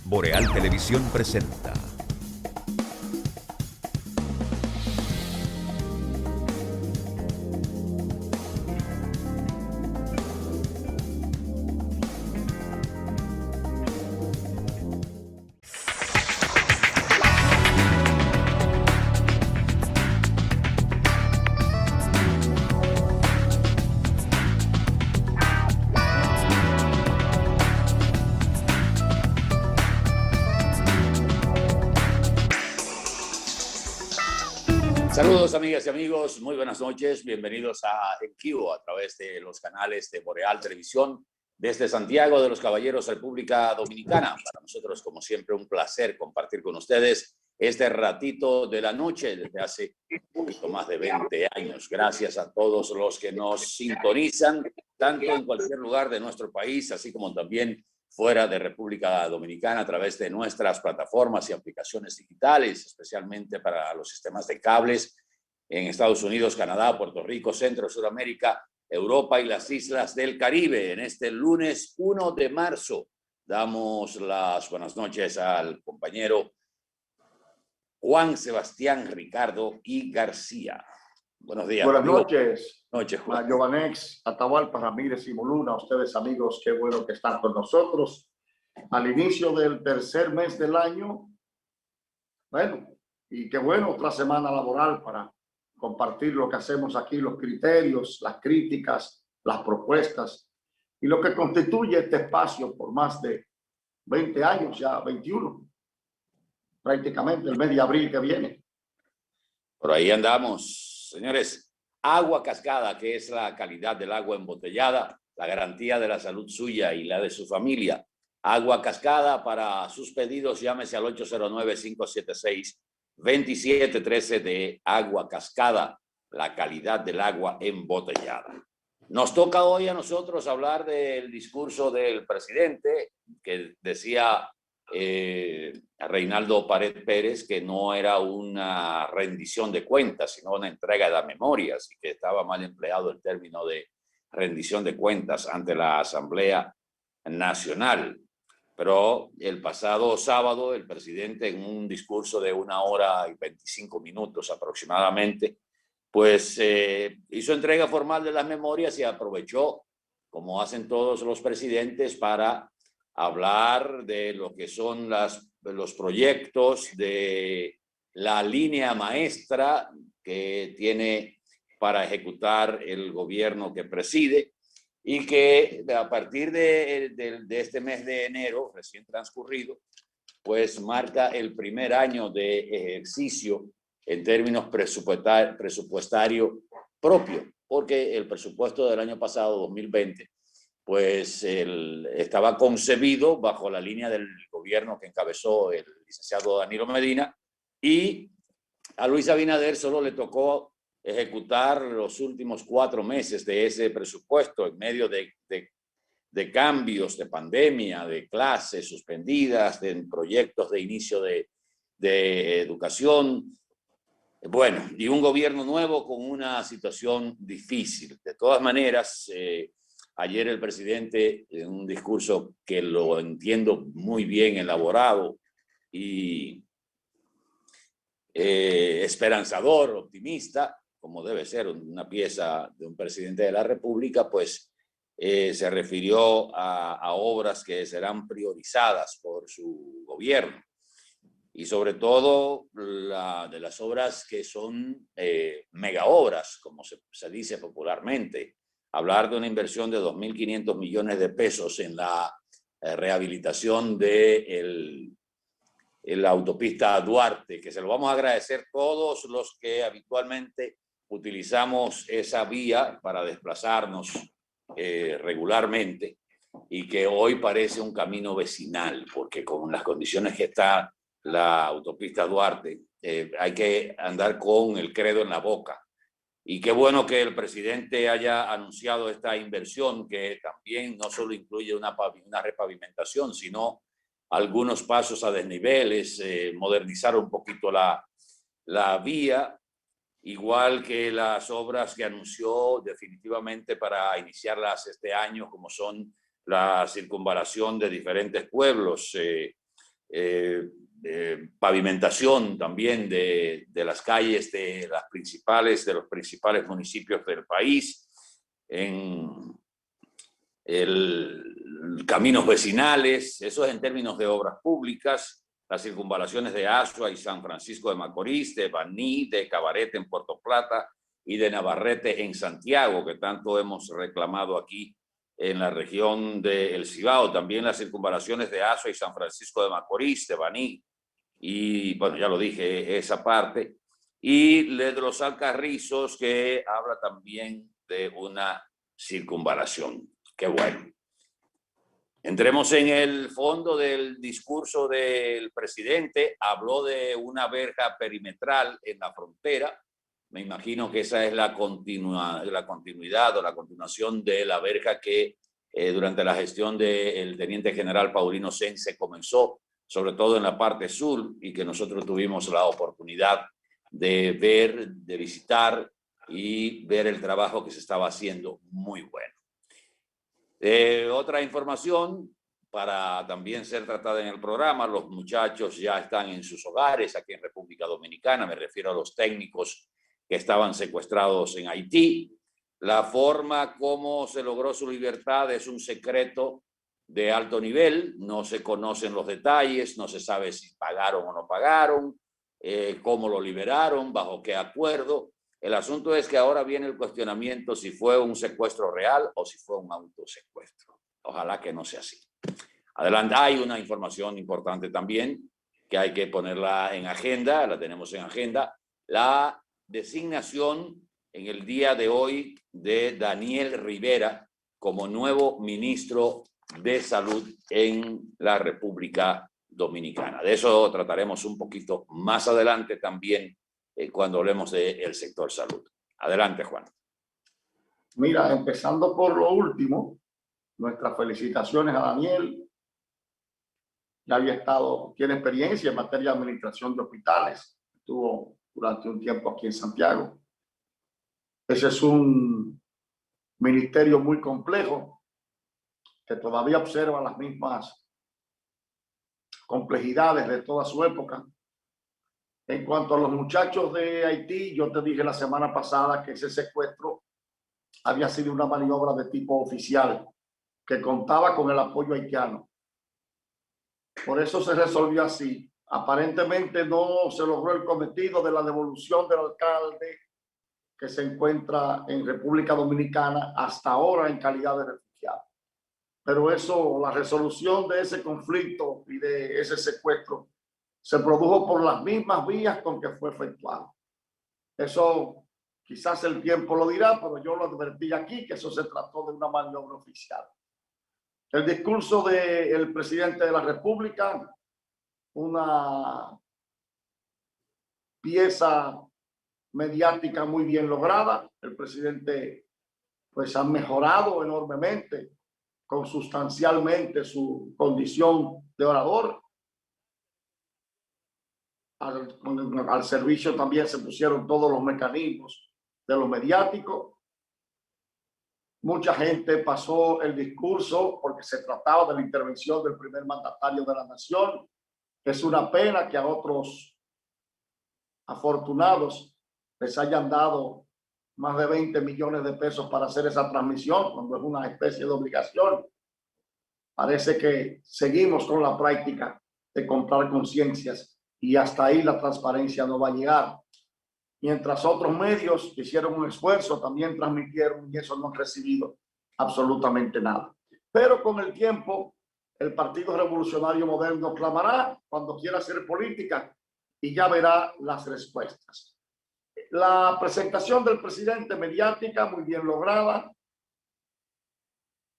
Boreal Televisión presenta. Saludos amigas y amigos, muy buenas noches, bienvenidos a En Vivo a través de los canales de Boreal Televisión desde Santiago de los Caballeros, República Dominicana. Para nosotros, como siempre, un placer compartir con ustedes este ratito de la noche desde hace un poquito más de 20 años. Gracias a todos los que nos sintonizan, tanto en cualquier lugar de nuestro país, así como también fuera de República Dominicana a través de nuestras plataformas y aplicaciones digitales, especialmente para los sistemas de cables en Estados Unidos, Canadá, Puerto Rico, Centro, Sudamérica, Europa y las islas del Caribe. En este lunes 1 de marzo damos las buenas noches al compañero Juan Sebastián Ricardo y García. Buenos días. Buenas amigo. noches. Noches, Juan. Giovanex, Atahualpa, Ramírez y Moluna, ustedes amigos, qué bueno que están con nosotros al inicio del tercer mes del año. Bueno, y qué bueno, otra semana laboral para compartir lo que hacemos aquí, los criterios, las críticas, las propuestas y lo que constituye este espacio por más de 20 años, ya 21, prácticamente el mes de abril que viene. Por ahí andamos, señores. Agua Cascada, que es la calidad del agua embotellada, la garantía de la salud suya y la de su familia. Agua Cascada, para sus pedidos llámese al 809-576-2713 de Agua Cascada, la calidad del agua embotellada. Nos toca hoy a nosotros hablar del discurso del presidente que decía a Reinaldo Pared Pérez que no era una rendición de cuentas, sino una entrega de memorias, y que estaba mal empleado el término de rendición de cuentas ante la Asamblea Nacional. Pero el pasado sábado el presidente, en un discurso de 1 hora y 25 minutos aproximadamente, pues hizo entrega formal de las memorias y aprovechó, como hacen todos los presidentes, para hablar de lo que son los proyectos, de la línea maestra que tiene para ejecutar el gobierno que preside, y que a partir de este mes de enero recién transcurrido, pues marca el primer año de ejercicio en términos presupuestario propio, porque el presupuesto del año pasado, 2020, pues estaba concebido bajo la línea del gobierno que encabezó el licenciado Danilo Medina, y a Luis Abinader solo le tocó ejecutar los últimos 4 meses de ese presupuesto en medio de cambios, de pandemia, de clases suspendidas, de proyectos de inicio de educación. Bueno, y un gobierno nuevo con una situación difícil. De todas maneras, ayer el presidente, en un discurso que lo entiendo muy bien elaborado y esperanzador, optimista, como debe ser una pieza de un presidente de la República, pues se refirió a obras que serán priorizadas por su gobierno. Y sobre todo de las obras que son megaobras, como se dice popularmente. Hablar de una inversión de 2.500 millones de pesos en la rehabilitación de la autopista Duarte, que se lo vamos a agradecer todos los que habitualmente utilizamos esa vía para desplazarnos regularmente, y que hoy parece un camino vecinal, porque con las condiciones que está la autopista Duarte, hay que andar con el credo en la boca. Y qué bueno que el presidente haya anunciado esta inversión, que también no solo incluye una repavimentación, sino algunos pasos a desniveles, modernizar un poquito la vía, igual que las obras que anunció definitivamente para iniciarlas este año, como son la circunvalación de diferentes pueblos, pavimentación también de las calles de los principales municipios del país, en caminos vecinales, eso es en términos de obras públicas, las circunvalaciones de Azua y San Francisco de Macorís, de Baní, de Cabarete en Puerto Plata y de Navarrete en Santiago, que tanto hemos reclamado aquí en la región del Cibao. También las circunvalaciones de Azua y San Francisco de Macorís, de Baní, y bueno, ya lo dije, esa parte. Y de los Alcarrizos, que habla también de una circunvalación. Qué bueno. Entremos en el fondo del discurso del presidente. Habló de una verja perimetral en la frontera. Me imagino que esa es la continuidad o la continuación de la verja que durante la gestión del teniente general Paulino Sen se comenzó, sobre todo en la parte sur, y que nosotros tuvimos la oportunidad de ver, de visitar y ver el trabajo que se estaba haciendo, muy bueno. Otra información para también ser tratada en el programa: los muchachos ya están en sus hogares aquí en República Dominicana, me refiero a los técnicos que estaban secuestrados en Haití. La forma como se logró su libertad es un secreto de alto nivel, no se conocen los detalles, no se sabe si pagaron o no pagaron, cómo lo liberaron, bajo qué acuerdo. El asunto es que ahora viene el cuestionamiento si fue un secuestro real o si fue un autosecuestro. Ojalá que no sea así. Adelante, hay una información importante también que hay que ponerla en agenda, la tenemos en agenda, la designación en el día de hoy de Daniel Rivera como nuevo ministro de Salud en la República Dominicana. De eso trataremos un poquito más adelante también cuando hablemos del sector salud. Adelante, Juan. Mira, empezando por lo último, nuestras felicitaciones a Daniel. Ya tiene experiencia en materia de administración de hospitales. Estuvo durante un tiempo aquí en Santiago. Ese es un ministerio muy complejo que todavía observa las mismas complejidades de toda su época. En cuanto a los muchachos de Haití, yo te dije la semana pasada que ese secuestro había sido una maniobra de tipo oficial que contaba con el apoyo haitiano. Por eso se resolvió así. Aparentemente no se logró el cometido de la devolución del alcalde que se encuentra en República Dominicana hasta ahora en calidad de refugiado. Pero eso, la resolución de ese conflicto y de ese secuestro se produjo por las mismas vías con que fue efectuado. Eso quizás el tiempo lo dirá, pero yo lo advertí aquí que eso se trató de una maniobra oficial. El discurso del presidente de la República, una pieza mediática muy bien lograda. El presidente pues ha mejorado enormemente, consustancialmente, su condición de orador. Al servicio también se pusieron todos los mecanismos de lo mediático. Mucha gente pasó el discurso porque se trataba de la intervención del primer mandatario de la nación. Es una pena que a otros afortunados les hayan dado más de 20 millones de pesos para hacer esa transmisión, cuando es una especie de obligación. Parece que seguimos con la práctica de comprar conciencias y hasta ahí la transparencia no va a llegar. Mientras otros medios que hicieron un esfuerzo también transmitieron y eso no han recibido absolutamente nada. Pero con el tiempo, el Partido Revolucionario Moderno clamará cuando quiera hacer política y ya verá las respuestas. La presentación del presidente mediática muy bien lograda.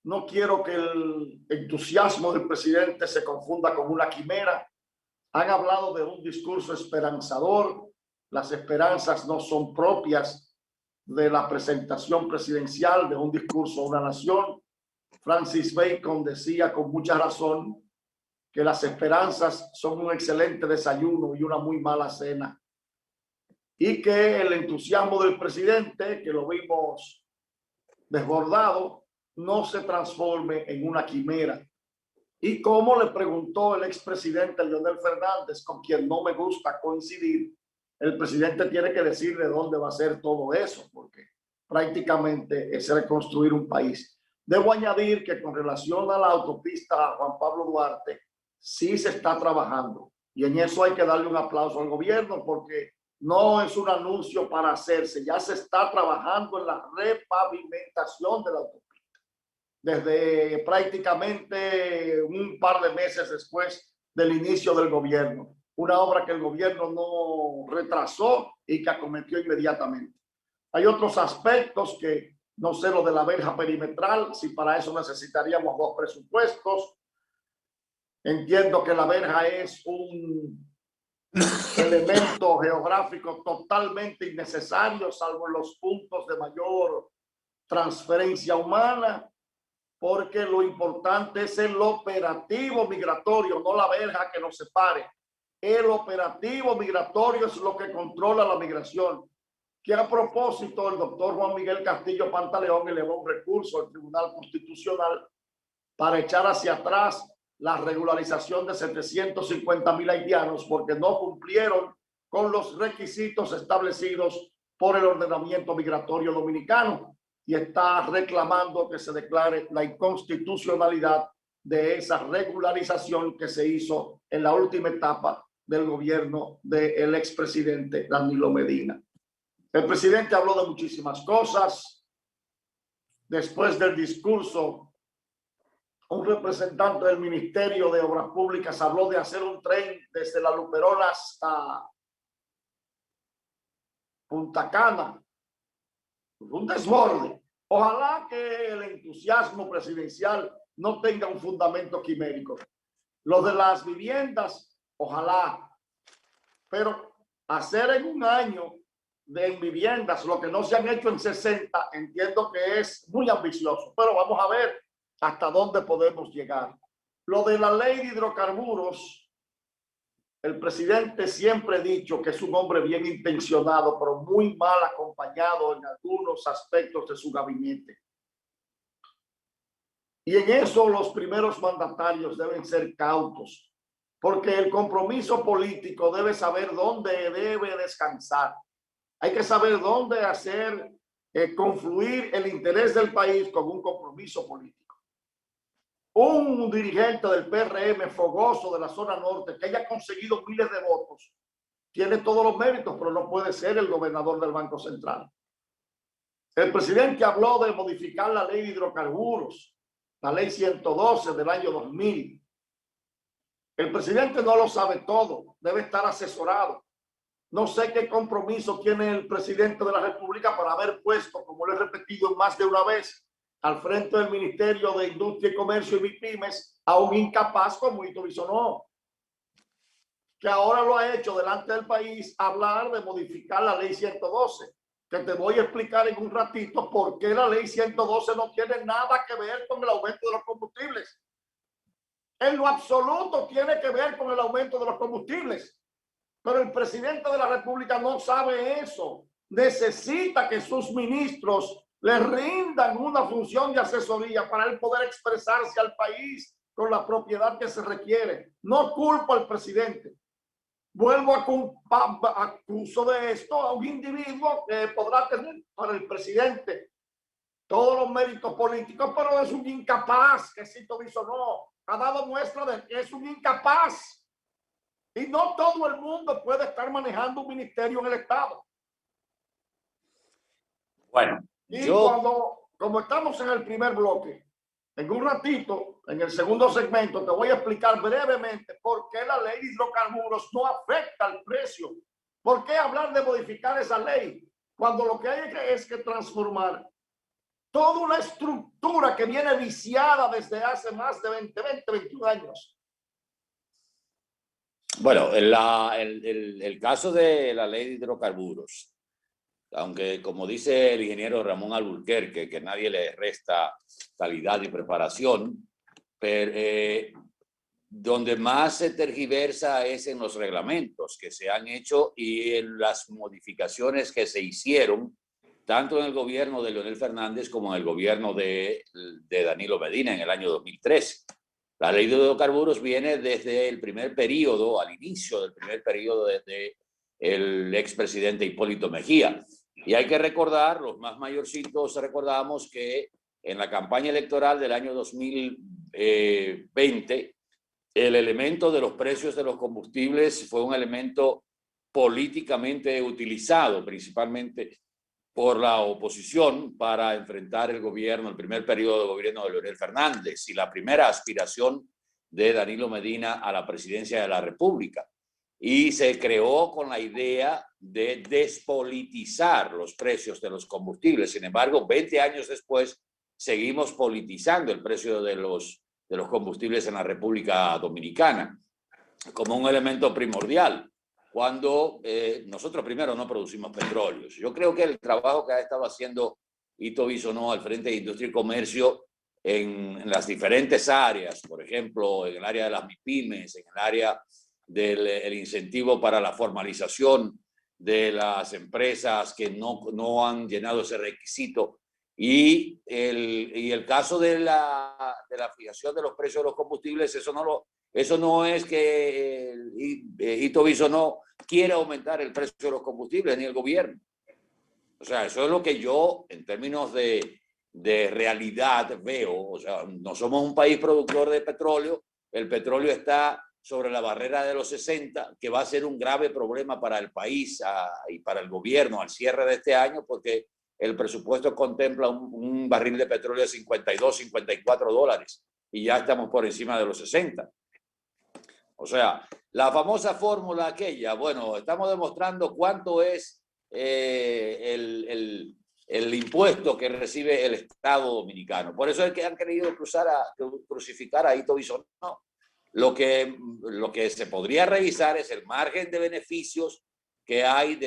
No quiero que el entusiasmo del presidente se confunda con una quimera. Han hablado de un discurso esperanzador. Las esperanzas no son propias de la presentación presidencial de un discurso a una nación. Francis Bacon decía con mucha razón que las esperanzas son un excelente desayuno y una muy mala cena. Y que el entusiasmo del presidente, que lo vimos desbordado, no se transforme en una quimera y como le preguntó el expresidente Leonel Fernández, con quien no me gusta coincidir, el presidente tiene que decir de dónde va a ser todo eso, porque prácticamente es reconstruir un país. Debo añadir que con relación a la autopista Juan Pablo Duarte, sí se está trabajando. Y en eso hay que darle un aplauso al gobierno, porque no es un anuncio para hacerse. Ya se está trabajando en la repavimentación de la autopista. Desde prácticamente un par de meses después del inicio del gobierno. Una obra que el gobierno no retrasó y que acometió inmediatamente. Hay otros aspectos que no sé, lo de la verja perimetral, si para eso necesitaríamos 2 presupuestos. Entiendo que la verja es un elemento geográfico totalmente innecesario, salvo en los puntos de mayor transferencia humana, porque lo importante es el operativo migratorio, no la verja que nos separe. El operativo migratorio es lo que controla la migración. Que a propósito, el doctor Juan Miguel Castillo Pantaleón elevó un recurso al Tribunal Constitucional para echar hacia atrás la regularización de 750,000 haitianos porque no cumplieron con los requisitos establecidos por el ordenamiento migratorio dominicano y está reclamando que se declare la inconstitucionalidad de esa regularización que se hizo en la última etapa del gobierno del expresidente Danilo Medina. El presidente habló de muchísimas cosas. Después del discurso, un representante del Ministerio de Obras Públicas habló de hacer un tren desde La Luperona hasta Punta Cana. Un desborde. Ojalá que el entusiasmo presidencial no tenga un fundamento quimérico. Lo de las viviendas, ojalá. Pero hacer en un año de viviendas lo que no se han hecho en 60, entiendo que es muy ambicioso, pero vamos a ver hasta dónde podemos llegar. Lo de la ley de hidrocarburos, el presidente siempre ha dicho que es un hombre bien intencionado, pero muy mal acompañado en algunos aspectos de su gabinete. Y en eso los primeros mandatarios deben ser cautos, porque el compromiso político debe saber dónde debe descansar. Hay que saber dónde hacer confluir el interés del país con un compromiso político. Un dirigente del PRM fogoso de la zona norte que haya conseguido miles de votos tiene todos los méritos, pero no puede ser el gobernador del Banco Central. El presidente habló de modificar la ley de hidrocarburos, la ley 112 del año 2000. El presidente no lo sabe todo, debe estar asesorado. No sé qué compromiso tiene el presidente de la República para haber puesto, como lo he repetido más de una vez, al frente del Ministerio de Industria y Comercio y MIPIMES a un incapaz como Hito Bisonó, que ahora lo ha hecho delante del país hablar de modificar la ley 112, que te voy a explicar en un ratito por qué la ley 112 no tiene nada que ver con el aumento de los combustibles. En lo absoluto tiene que ver con el aumento de los combustibles. Pero el presidente de la República no sabe eso. Necesita que sus ministros le rindan una función de asesoría para él poder expresarse al país con la propiedad que se requiere. No culpo al presidente. Vuelvo a acuso de esto a un individuo que podrá tener para el presidente todos los méritos políticos, pero es un incapaz, que Hito Bisonó ha dado muestra de que es un incapaz. Y no todo el mundo puede estar manejando un ministerio en el Estado. Bueno, y como estamos en el primer bloque, en un ratito, en el segundo segmento, te voy a explicar brevemente por qué la ley de hidrocarburos no afecta al precio. ¿Por qué hablar de modificar esa ley? Cuando lo que hay es que transformar toda una estructura que viene viciada desde hace más de 21 años. Bueno, el caso de la ley de hidrocarburos, aunque como dice el ingeniero Ramón Alburquerque, que nadie le resta calidad y preparación, pero donde más se tergiversa es en los reglamentos que se han hecho y en las modificaciones que se hicieron, tanto en el gobierno de Leonel Fernández como en el gobierno de Danilo Medina en el año 2013. La ley de hidrocarburos viene desde el primer periodo, al inicio del primer periodo desde el expresidente Hipólito Mejía. Y hay que recordar, los más mayorcitos recordamos que en la campaña electoral del año 2020, el elemento de los precios de los combustibles fue un elemento políticamente utilizado, principalmente por la oposición, para enfrentar el gobierno, el primer periodo de gobierno de Leonel Fernández y la primera aspiración de Danilo Medina a la presidencia de la República. Y se creó con la idea de despolitizar los precios de los combustibles. Sin embargo, 20 años después, seguimos politizando el precio de los combustibles en la República Dominicana como un elemento primordial, cuando nosotros primero no producimos petróleo. Yo creo que el trabajo que ha estado haciendo Ito Bisonó al frente de Industria y Comercio en las diferentes áreas, por ejemplo, en el área de las MIPYMES, en el área del incentivo para la formalización de las empresas que no han llenado ese requisito, y el caso de la fijación de los precios de los combustibles, eso no es que Ito Bisonó quiera aumentar el precio de los combustibles, ni el gobierno. O sea, eso es lo que yo, en términos de realidad, veo. O sea, no somos un país productor de petróleo. El petróleo está sobre la barrera de los 60, que va a ser un grave problema para el país y para el gobierno al cierre de este año, porque el presupuesto contempla un barril de petróleo de 52, 54 dólares y ya estamos por encima de los 60. O sea, la famosa fórmula aquella, bueno, estamos demostrando cuánto es el impuesto que recibe el Estado dominicano. Por eso es que han querido crucificar a Ito Bisonó. Lo que se podría revisar es el margen de beneficios que hay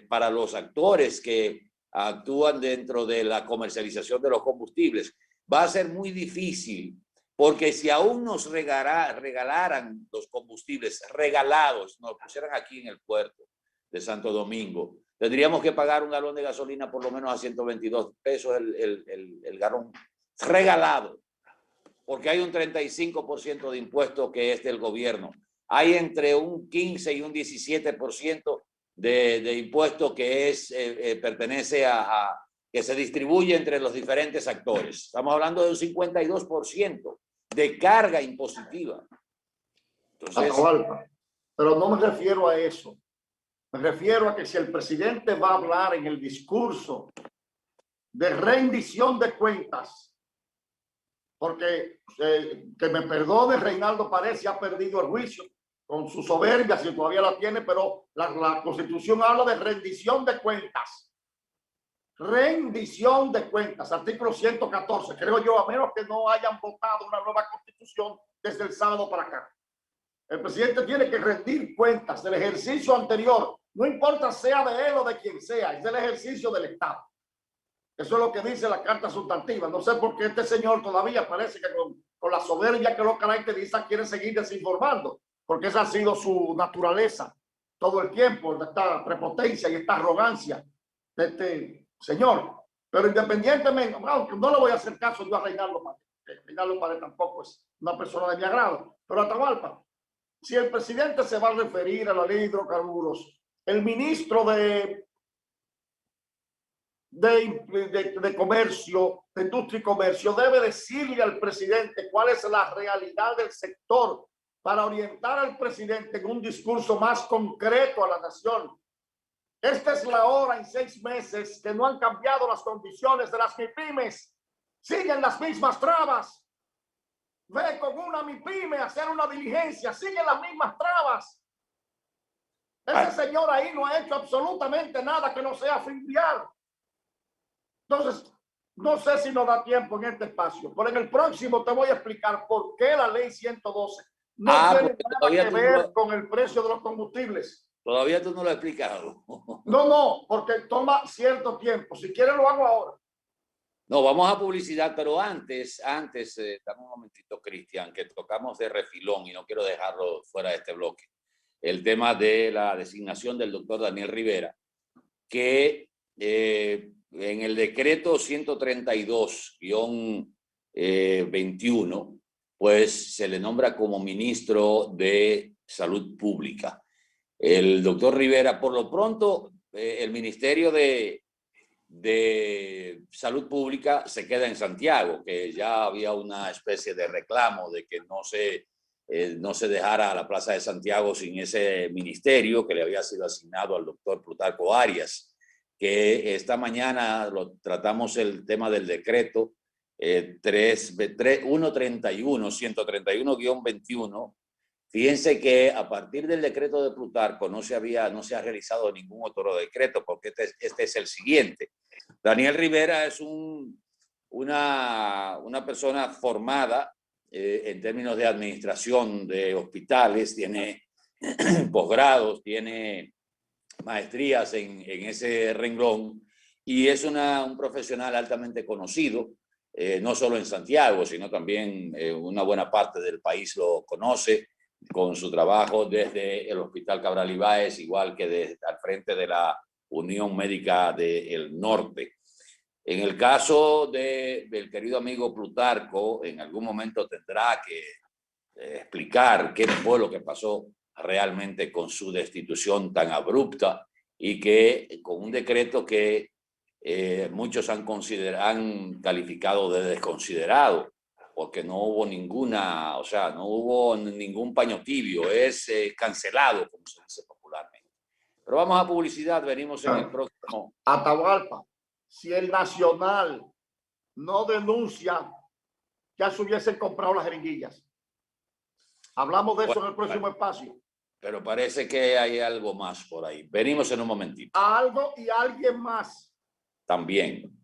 para los actores que actúan dentro de la comercialización de los combustibles. Va a ser muy difícil, porque si aún nos regalaran los combustibles regalados, nos pusieran aquí en el puerto de Santo Domingo, tendríamos que pagar un galón de gasolina por lo menos a 122 pesos el galón regalado, porque hay un 35% de impuesto que es del gobierno. Hay entre un 15 y un 17% de impuesto que pertenece que se distribuye entre los diferentes actores. Estamos hablando de un 52% de carga impositiva. Entonces, pero no me refiero a eso. Me refiero a que si el presidente va a hablar en el discurso de rendición de cuentas, porque que me perdone Reinaldo Pared si ha perdido el juicio con su soberbia, si todavía la tiene, pero la Constitución habla de rendición de cuentas. Rendición de cuentas, artículo 114, creo yo, a menos que no hayan votado una nueva Constitución desde el sábado para acá. El presidente tiene que rendir cuentas del ejercicio anterior, no importa sea de él o de quien sea, es del ejercicio del Estado. Eso es lo que dice la carta sustantiva. No sé por qué este señor todavía parece que con la soberbia que lo caracteriza quiere seguir desinformando, porque esa ha sido su naturaleza todo el tiempo, esta prepotencia y esta arrogancia de este señor. Pero independientemente, aunque no le voy a hacer caso yo a Reinaldo Pared, Reinaldo Pared tampoco es una persona de mi agrado, pero Atahualpa, si el presidente se va a referir a la ley de hidrocarburos, el ministro de Comercio, de Industria y Comercio, debe decirle al presidente cuál es la realidad del sector para orientar al presidente en un discurso más concreto a la nación. Esta es la hora en 6 meses que no han cambiado las condiciones de las MIPYMES. Siguen las mismas trabas. Ve con una MIPYME a hacer una diligencia, siguen las mismas trabas. Ese señor ahí no ha hecho absolutamente nada que no sea filial. Entonces, no sé si nos da tiempo en este espacio, pero en el próximo te voy a explicar por qué la ley 112 no tiene nada que ver con el precio de los combustibles. Todavía tú no lo has explicado. No, porque toma cierto tiempo. Si quieres lo hago ahora. No, vamos a publicidad, pero antes, dame un momentito, Cristian, que tocamos de refilón y no quiero dejarlo fuera de este bloque. El tema de la designación del doctor Daniel Rivera, que en el decreto 132-21 pues se le nombra como ministro de Salud Pública. El doctor Rivera, por lo pronto, el Ministerio de Salud Pública se queda en Santiago, que ya había una especie de reclamo de que no se dejara a la Plaza de Santiago sin ese ministerio que le había sido asignado al doctor Plutarco Arias, que esta mañana tratamos el tema del decreto 131-21. Fíjense que a partir del decreto de Plutarco no se ha realizado ningún otro decreto, porque este es el siguiente. Daniel Rivera es una persona formada en términos de administración de hospitales, tiene posgrados, tiene maestrías en ese renglón y es un profesional altamente conocido, no solo en Santiago, sino también una buena parte del país lo conoce con su trabajo desde el Hospital Cabral Ibáez, igual que desde al frente de la Unión Médica del Norte. En el caso del querido amigo Plutarco, en algún momento tendrá que explicar qué fue lo que pasó realmente con su destitución tan abrupta y que con un decreto que muchos han calificado de desconsiderado, porque no hubo no hubo ningún paño tibio, es cancelado, como se dice popularmente. Pero vamos a publicidad, venimos en el próximo. Atahualpa, si el Nacional no denuncia, ya se hubiesen comprado las jeringuillas. Hablamos de eso en el próximo espacio. Pero parece que hay algo más por ahí. Venimos en un momentito. Algo y alguien más. También.